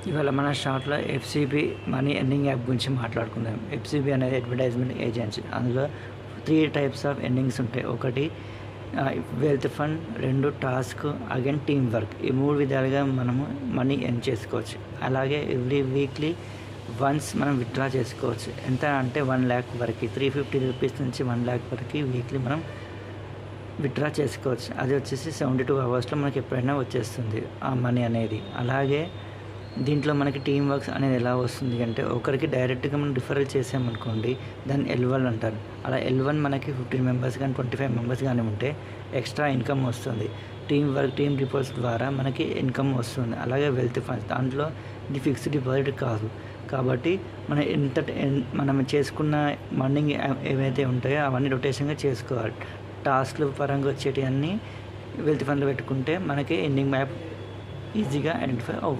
ఇవాళ మన షార్ట్‌లో ఎఫ్‌సిబి మనీ ఎర్నింగ్ యాప్ గురించి మాట్లాడుకుందాం. ఎఫ్‌సిబి అనేది అడ్వర్టైజ్మెంట్ ఏజెన్సీ. అందులో 3 టైప్స్ ఆఫ్ ఎర్నింగ్స్ ఉంటాయి. ఒకటి wealth fund, 2 task, again team work. ఈ 3 విధాలుగా మనము మనీ ఎర్న్ చేసుకోవచ్చు. అలాగే ఎవ్రీ వీక్లీ వన్స్ మనం విత్‌డ్రా చేసుకోవచ్చు. ఎంత అంటే 1,00,000 వరకి, 350 రూపీస్ నుంచి 1,00,000 వరకి వీక్లీ మనం విత్‌డ్రా చేసుకోవచ్చు. అది వచ్చేసి 72 అవర్స్‌లో మనకి ఎప్పుడైనా వచ్చేస్తుంది ఆ మనీ అనేది. అలాగే దీంట్లో మనకి టీమ్ వర్క్స్ అనేది ఎలా వస్తుంది అంటే, ఒకరికి డైరెక్ట్గా మనం రిఫరల్ చేసామనుకోండి, దాన్ని L1 అంటారు. అలా L1 మనకి 15 మెంబర్స్ కానీ 25 మెంబర్స్ కానీ ఉంటే ఎక్స్ట్రా ఇన్కమ్ వస్తుంది. టీమ్ వర్క్, టీమ్ డిపాజిట్ ద్వారా మనకి ఇన్కమ్ వస్తుంది. అలాగే వెల్త్ ఫండ్స్, దాంట్లో ఇది ఫిక్స్డ్ డిపాజిట్ కాదు. కాబట్టి మనం చేసుకున్న మనీ ఏవైతే ఉంటాయో అవన్నీ రొటేషన్గా చేసుకోవాలి. టాస్క్లు పరంగా వచ్చేటివన్నీ వెల్త్ ఫండ్లో పెట్టుకుంటే మనకి ఎర్నింగ్ మ్యాప్ ఈజీగా ఐడెంటిఫై అవుతుంది.